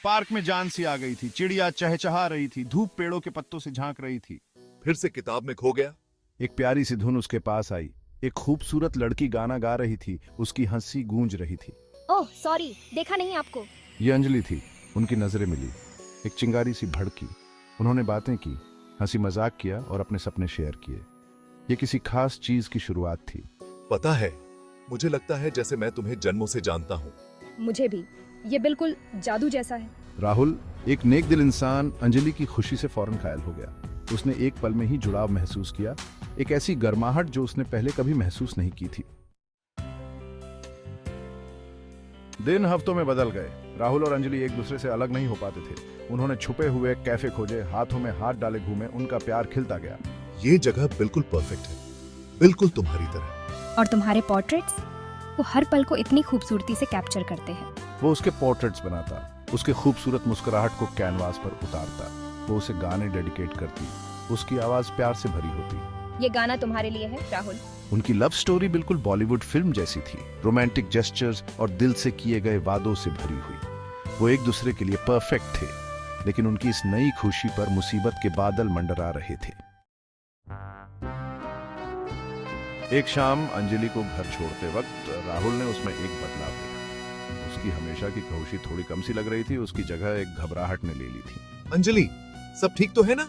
Park में जान सी आ गई थी, चिड़िया चहचहा रही थी, धूप पेड़ों के पत्तों से झांक रही थी। फिर से किताब में खो गया। एक प्यारी सी धुन उसके पास आई। एक खूबसूरत लड़की गाना गा रही थी, उसकी हंसी गूंज रही थी। ओह सॉरी, देखा नहीं आपको। ये अंजलि थी। उनकी नजरें मिली, एक चिंगारी सी भड़की। उन्होंने बातें की, हंसी मजाक किया और अपने सपने शेयर किए। ये किसी खास चीज की शुरुआत थी। पता है, मुझे लगता है जैसे मैं तुम्हें जन्मों से जानता हूँ। मुझे भी, ये बिल्कुल जादू जैसा है। राहुल, एक नेक दिल इंसान, अंजलि की खुशी से फौरन घायल हो गया। उसने एक पल में ही जुड़ाव महसूस किया, एक ऐसी गर्माहट जो उसने पहले कभी महसूस नहीं की थी। दिन हफ्तों में बदल गए। राहुल और अंजलि एक दूसरे से अलग नहीं हो पाते थे। उन्होंने छुपे हुए कैफे खोजे, हाथों में हाथ डाले घूमे, उनका प्यार खिलता गया। ये जगह बिल्कुल परफेक्ट है, बिल्कुल तुम्हारी तरह। और तुम्हारे पोर्ट्रेट्स, वो हर पल को इतनी खूबसूरती से कैप्चर करते हैं। वो उसके पोर्ट्रेट्स बनाता, उसके खूबसूरत मुस्कुराहट को कैनवास पर उतारता। वो उसे गाने डेडिकेट करती, उसकी आवाज प्यार से भरी होती। ये गाना तुम्हारे लिए है राहुल। उनकी लव स्टोरी बिल्कुल बॉलीवुड फिल्म जैसी थी, रोमांटिक जेस्चर्स और दिल से किए गए वादों से भरी हुई। वो एक दूसरे के लिए परफेक्ट थे, लेकिन उनकी इस नई खुशी पर मुसीबत के बादल मंडरा रहे थे। एक शाम अंजलि को घर छोड़ते वक्त राहुल ने उसमें एक बदलाव देखा। उसकी हमेशा की खुशी थोड़ी कम सी लग रही थी, उसकी जगह एक घबराहट ने ले ली थी। अंजलि, सब ठीक तो है ना?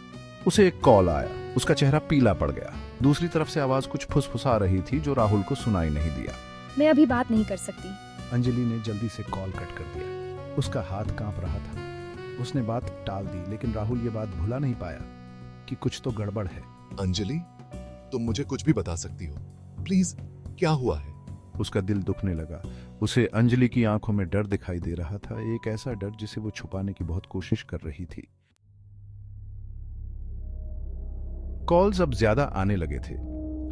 उसे एक कॉल आया, उसका चेहरा पीला पड़ गया। दूसरी तरफ से आवाज कुछ फुसफुसा रही थी जो राहुल को सुनाई नहीं दिया। मैं अभी बात नहीं कर सकती। अंजलि ने जल्दी से कॉल कट कर दिया। उसका हाथ कांप रहा था। उसने बात टाल दी, लेकिन राहुल ये बात भुला नहीं पाया कि कुछ तो गड़बड़ है। अंजलि, तुम मुझे कुछ भी बता सकती हो, प्लीज, क्या हुआ है? उसका दिल दुखने लगा। उसे अंजलि की आंखों में डर दिखाई दे रहा था, एक ऐसा डर जिसे वो छुपाने की बहुत कोशिश कर रही थी। कॉल्स अब ज्यादा आने लगे थे।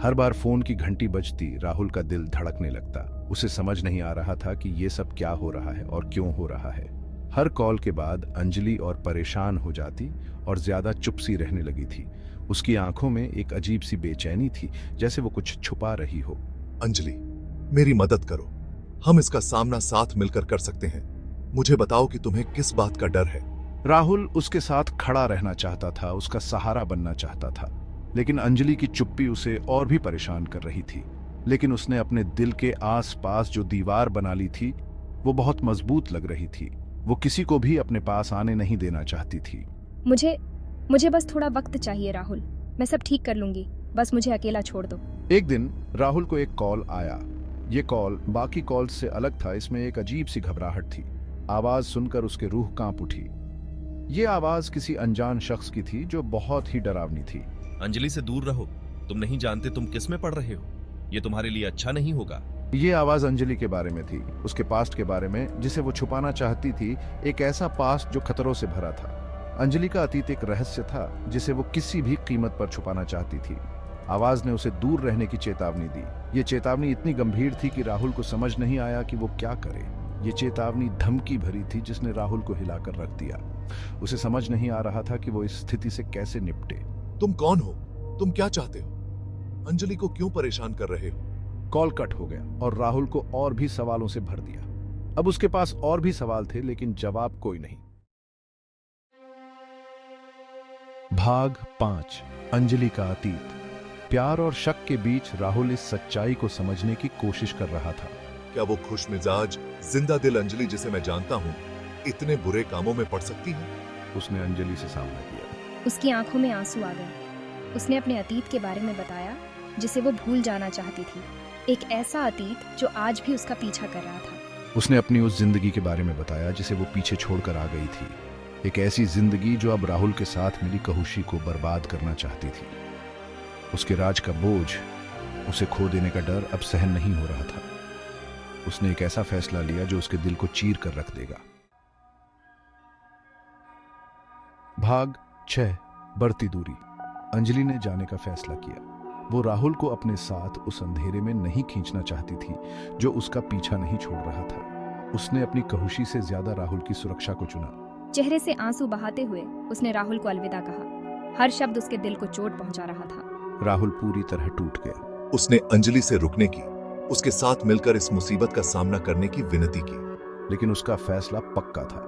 हर बार फोन की घंटी बजती राहुल का दिल धड़कने लगता। उसे समझ नहीं आ रहा था कि ये सब क्या हो रहा है और क्यों हो रहा है। हर कॉल के बाद अंजलि और परेशान हो जाती और ज्यादा चुप सी रहने लगी थी। उसकी आंखों में एक अजीब सी बेचैनी थी, जैसे वो कुछ छुपा रही हो। अंजलि, मेरी मदद करो, हम इसका सामना साथ मिलकर कर सकते हैं। मुझे बताओ कि तुम्हें किस बात का डर है। राहुल उसके साथ खड़ा रहना चाहता था, उसका सहारा बनना चाहता था, लेकिन अंजलि की चुप्पी उसे और भी परेशान कर रही थी। लेकिन उसने अपने दिल के आसपास जो दीवार बना ली थी, वो बहुत मजबूत लग रही थी। वो किसी को भी अपने पास आने नहीं देना चाहती थी। मुझे बस थोड़ा वक्त चाहिए राहुल, मैं सब ठीक कर लूंगी, बस मुझे अकेला छोड़ दो। एक दिन राहुल को एक कॉल आया। ये कॉल बाकी कॉल्स से अलग था। इसमें एक अजीब सी घबराहट थी। आवाज सुनकर उसके रूह कांप उठी। ये आवाज किसी अनजान शख्स की थी जो बहुत ही डरावनी थी। अंजलि से दूर रहो, तुम नहीं जानते तुम किस में पड़ रहे हो, ये तुम्हारे लिए अच्छा नहीं होगा। ये आवाज अंजलि के बारे में थी, उसके पास्ट के बारे में जिसे वो छुपाना चाहती थी, एक ऐसा पास्ट जो खतरों से भरा था। अंजलि का अतीत एक रहस्य था जिसे वो किसी भी कीमत पर छुपाना चाहती थी। आवाज ने उसे दूर रहने की चेतावनी दी। ये चेतावनी इतनी गंभीर थी कि राहुल को समझ नहीं आया कि वो क्या करे। ये चेतावनी धमकी भरी थी जिसने राहुल को हिलाकर रख दिया। उसे समझ नहीं आ रहा था कि वो इस स्थिति से कैसे निपटे। तुम कौन हो? तुम क्या चाहते हो? अंजलि को क्यों परेशान कर रहे हो? कॉल कट हो गया और राहुल को और भी सवालों से भर दिया। अब उसके पास और भी सवाल थे, लेकिन जवाब कोई नहीं। भाग 5, अंजलि का अतीत। प्यार और शक के बीच राहुल इस सच्चाई को समझने की कोशिश कर रहा था। क्या वो खुश मिजाज, जिंदा दिल अंजलि जिसे मैं जानता हूँ इतने बुरे कामों में पड़ सकती है? उसने अंजलि से सामना किया। उसकी आंखों में आंसू आ गए। उसने अपने अतीत के बारे में बताया जिसे वो भूल जाना चाहती थी, एक ऐसा अतीत जो आज भी उसका पीछा कर रहा था। उसने अपनी उस जिंदगी के बारे में बताया जिसे वो पीछे छोड़कर आ गई थी, एक ऐसी जिंदगी जो अब राहुल के साथ मिली खुशी को बर्बाद करना चाहती थी। उसके राज का बोझ, उसे खो देने का डर अब सहन नहीं हो रहा था। उसने एक ऐसा फैसला लिया जो उसके दिल को चीर कर रख देगा। भाग 6, बढ़ती दूरी। अंजलि ने जाने का फैसला किया। वो राहुल को अपने साथ उस अंधेरे में नहीं खींचना चाहती थी जो उसका पीछा नहीं छोड़ रहा था। उसने अपनी खुशी से ज्यादा राहुल की सुरक्षा को चुना। चेहरे से आंसू बहाते हुए उसने राहुल को अलविदा कहा। हर शब्द उसके दिल को चोट पहुंचा रहा था। राहुल पूरी तरह टूट गया। उसने अंजलि से रुकने की, उसके साथ मिलकर इस मुसीबत का सामना करने की विनती की। लेकिन उसका फैसला पक्का था।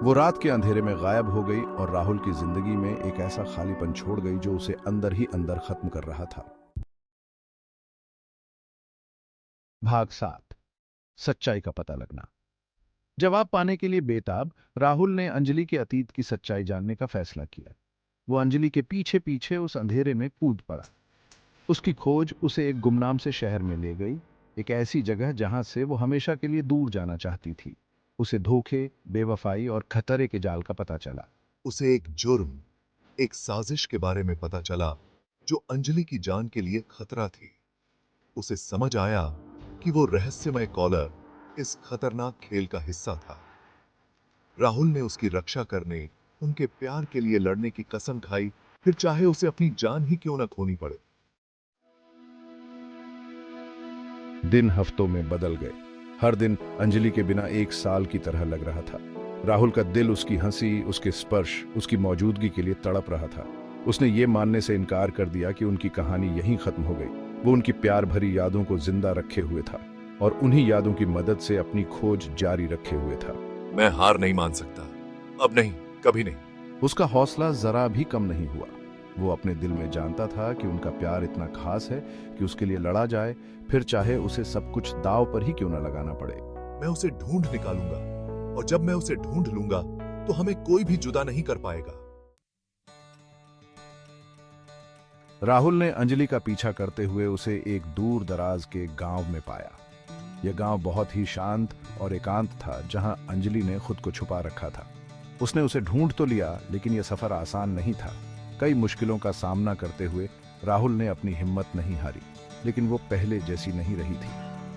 वो रात के अंधेरे में गायब हो गई और राहुल की जिंदगी में एक ऐसा खालीपन छोड़ गई जो उसे अंदर ही अंदर खत्म कर रहा था। भाग 7, सच्चाई का पता लगना। जवाब पाने के लिए बेताब राहुल ने अंजलि के अतीत की सच्चाई जानने का फैसला किया। वो अंजलि के पीछे पीछे उस अंधेरे में कूद पड़ा। उसकी खोज उसे एक गुमनाम से शहर में ले गई, एक ऐसी जगह जहां से वो हमेशा के लिए दूर जाना चाहती थी। उसे धोखे, बेवफाई और खतरे के जाल का पता चला। उसे एक जुर्म, एक साजिश के बारे में पता चला जो अंजलि की जान के लिए खतरा थी। उसे समझ आया कि वो रहस्यमय कॉलर इस खतरनाक खेल का हिस्सा था। राहुल ने उसकी रक्षा करने, उनके प्यार के लिए लड़ने की कसम खाई, फिर चाहे उसे अपनी जान ही क्यों न खोनी पड़े। दिन हफ्तों में बदल गए। हर दिन अंजलि के बिना एक साल की तरह लग रहा था। राहुल का दिल उसकी हंसी, उसके स्पर्श, उसकी मौजूदगी के लिए तड़प रहा था। उसने ये मानने से इनकार कर दिया कि उनकी कहानी यहीं खत्म हो गई। वो उनकी प्यार भरी यादों को जिंदा रखे हुए था और उन्हीं यादों की मदद से अपनी खोज जारी रखे हुए था। मैं हार नहीं मान सकता, अब नहीं, कभी नहीं। उसका हौसला जरा भी कम नहीं हुआ। वो अपने दिल में जानता था कि उनका प्यार इतना खास है कि उसके लिए लड़ा जाए, फिर चाहे उसे सब कुछ दांव पर ही क्यों न लगाना पड़े। मैं उसे ढूंढ निकालूंगा और जब मैं उसे ढूंढ लूंगा तो हमें कोई भी जुदा नहीं कर पाएगा। राहुल ने अंजलि का पीछा करते हुए उसे एक दूर दराज के गांव में पाया। यह गांव बहुत ही शांत और एकांत था, जहां अंजलि ने खुद को छुपा रखा था। उसने उसे ढूंढ तो लिया, लेकिन यह सफर आसान नहीं था। कई मुश्किलों का सामना करते हुए राहुल ने अपनी हिम्मत नहीं हारी, लेकिन वो पहले जैसी नहीं रही थी।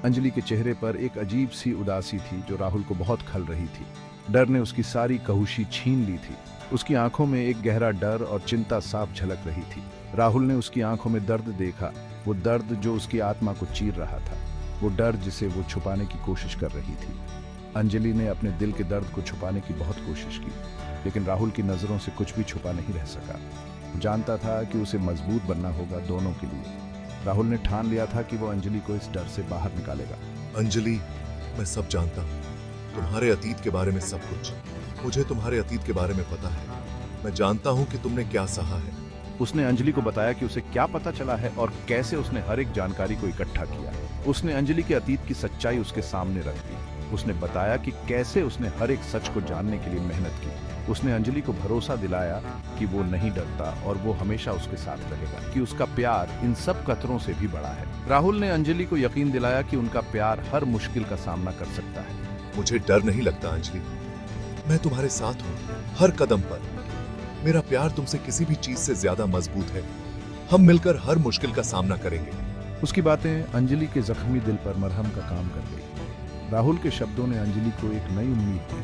अंजलि के चेहरे पर एक अजीब सी उदासी थी जो राहुल को बहुत खल रही थी। डर ने उसकी सारी कहुशी छीन ली थी। उसकी आंखों में एक गहरा डर और चिंता साफ झलक रही थी। राहुल ने उसकी आंखों में दर्द देखा, वो दर्द जो उसकी आत्मा को चीर रहा था, वो डर जिसे वो छुपाने की कोशिश कर रही थी। अंजलि ने अपने दिल के दर्द को छुपाने की बहुत कोशिश की, लेकिन राहुल की नजरों से कुछ भी छुपा नहीं रह सका। वो जानता था कि उसे मजबूत बनना होगा दोनों के लिए। राहुल ने ठान लिया था कि वो अंजलि को इस डर से बाहर निकालेगा। अंजलि, मैं सब जानता हूँ, तुम्हारे अतीत के बारे में सब कुछ। मुझे तुम्हारे अतीत के बारे में पता है। मैं जानता हूँ कि तुमने क्या सहा है। उसने अंजलि को बताया कि उसे क्या पता चला है और कैसे उसने हर एक जानकारी को इकट्ठा किया। उसने अंजलि के अतीत की सच्चाई उसके सामने रख दी। उसने बताया कि कैसे उसने हर एक सच को जानने के लिए मेहनत की। उसने अंजलि को भरोसा दिलाया कि वो नहीं डरता और वो हमेशा उसके साथ रहेगा, कि उसका प्यार इन सब खतरों से भी बड़ा है। राहुल ने अंजलि को यकीन दिलाया कि उनका प्यार हर मुश्किल का सामना कर सकता है। मुझे डर नहीं लगता अंजलि, मैं तुम्हारे साथ हूँ हर कदम पर। मेरा प्यार तुमसे किसी भी चीज से ज्यादा मजबूत है। हम मिलकर हर मुश्किल का सामना करेंगे। उसकी बातें अंजलि के जख्मी दिल पर मरहम का काम कर गई। राहुल के शब्दों ने अंजलि को एक नई उम्मीद दी।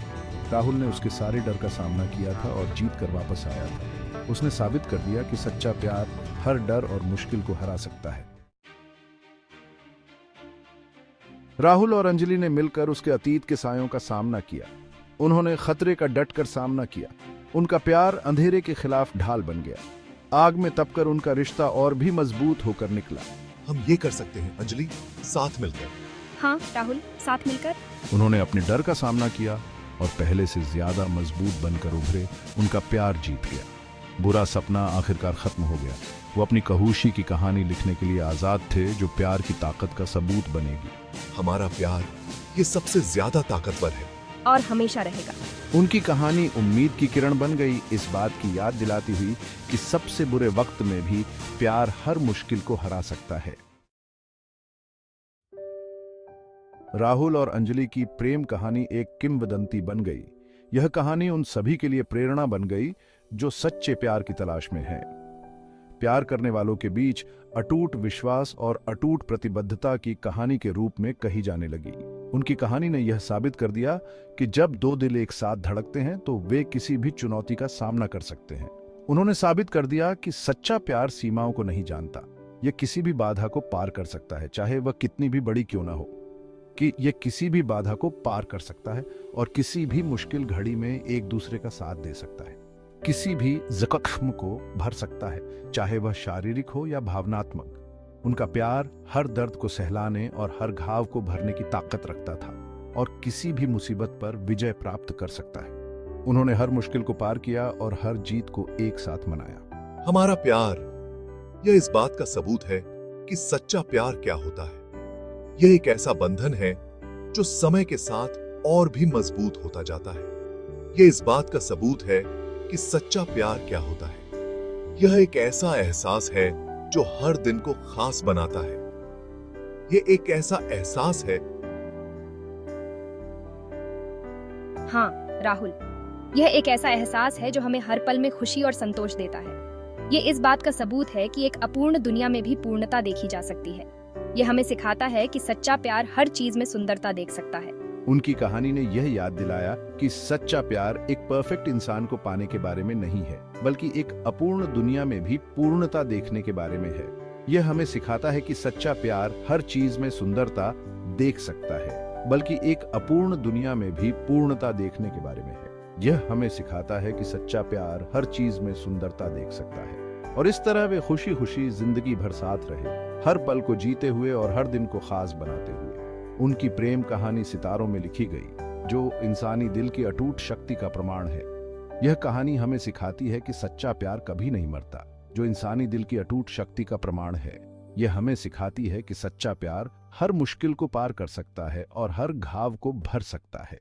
राहुल ने उसके सारे डर का सामना किया था और जीत कर वापस आया था। उसने साबित कर दिया कि सच्चा प्यार हर डर और मुश्किल को हरा सकता है। राहुल और अंजलि ने मिलकर उसके अतीत के सायों का सामना किया। उन्होंने खतरे का डटकर सामना किया। उनका प्यार अंधेरे के खिलाफ ढाल बन गया। आग में तपकर उनका रिश्ता और भी मजबूत होकर निकला। हम ये कर सकते हैं अंजलि, साथ मिलकर। हाँ राहुल, साथ मिलकर। उन्होंने अपने डर का सामना किया और पहले से ज्यादा मजबूत बनकर उभरे। उनका प्यार जीत गया। बुरा सपना आखिरकार खत्म हो गया। वो अपनी कहुशी की कहानी लिखने के लिए आजाद थे, जो प्यार की ताकत का सबूत बनेगी। हमारा प्यार ये सबसे ज्यादा ताकतवर है और हमेशा रहेगा। उनकी कहानी उम्मीद की किरण बन गई, इस बात की याद दिलाती हुई कि सबसे बुरे वक्त में भी प्यार हर मुश्किल को हरा सकता है। राहुल और अंजलि की प्रेम कहानी एक किंवदंती बन गई। यह कहानी उन सभी के लिए प्रेरणा बन गई जो सच्चे प्यार की तलाश में हैं। प्यार करने वालों के बीच अटूट विश्वास और अटूट प्रतिबद्धता की कहानी के रूप में कही जाने लगी। उनकी कहानी ने यह साबित कर दिया कि जब दो दिल एक साथ धड़कते हैं तो वे किसी भी चुनौती का सामना कर सकते हैं। उन्होंने साबित कर दिया कि सच्चा प्यार सीमाओं को नहीं जानता। यह किसी भी बाधा को पार कर सकता है, चाहे वह कितनी भी बड़ी क्यों ना हो। कि यह किसी भी बाधा को पार कर सकता है और किसी भी मुश्किल घड़ी में एक दूसरे का साथ दे सकता है। किसी भी जख्म को भर सकता है, चाहे वह शारीरिक हो या भावनात्मक। उनका प्यार हर दर्द को सहलाने और हर घाव को भरने की ताकत रखता था और किसी भी मुसीबत पर विजय प्राप्त कर सकता है। उन्होंने हर मुश्किल को पार किया और हर जीत को एक साथ मनाया। हमारा प्यार यह इस बात का सबूत है कि सच्चा प्यार क्या होता है। यह एक ऐसा बंधन है जो समय के साथ और भी मजबूत होता जाता है। यह इस बात का सबूत है कि सच्चा प्यार क्या होता है। यह एक ऐसा एहसास है जो हर दिन को खास बनाता है। यह एक ऐसा एहसास है। हाँ राहुल, यह एक ऐसा एहसास है जो हमें हर पल में खुशी और संतोष देता है। ये इस बात का सबूत है कि एक अपूर्ण दुनिया में भी पूर्णता देखी जा सकती है। यह हमें सिखाता है कि सच्चा प्यार हर चीज में सुंदरता देख सकता है। उनकी कहानी ने यह याद दिलाया कि सच्चा प्यार एक परफेक्ट इंसान को पाने के बारे में नहीं है, बल्कि एक अपूर्ण दुनिया में भी पूर्णता देखने के बारे में है। यह हमें सिखाता है कि सच्चा प्यार हर चीज में सुंदरता देख सकता है, बल्कि एक अपूर्ण दुनिया में भी पूर्णता देखने के बारे में है। यह हमें सिखाता है कि सच्चा प्यार हर चीज में सुंदरता देख सकता है और इस तरह वे खुशी खुशी जिंदगी भर साथ रहे, हर पल को जीते हुए और हर दिन को खास बनाते हुए। उनकी प्रेम कहानी सितारों में लिखी गई, जो इंसानी दिल की अटूट शक्ति का प्रमाण है। यह कहानी हमें सिखाती है कि सच्चा प्यार कभी नहीं मरता, जो इंसानी दिल की अटूट शक्ति का प्रमाण है। यह हमें सिखाती है कि सच्चा प्यार हर मुश्किल को पार कर सकता है और हर घाव को भर सकता है।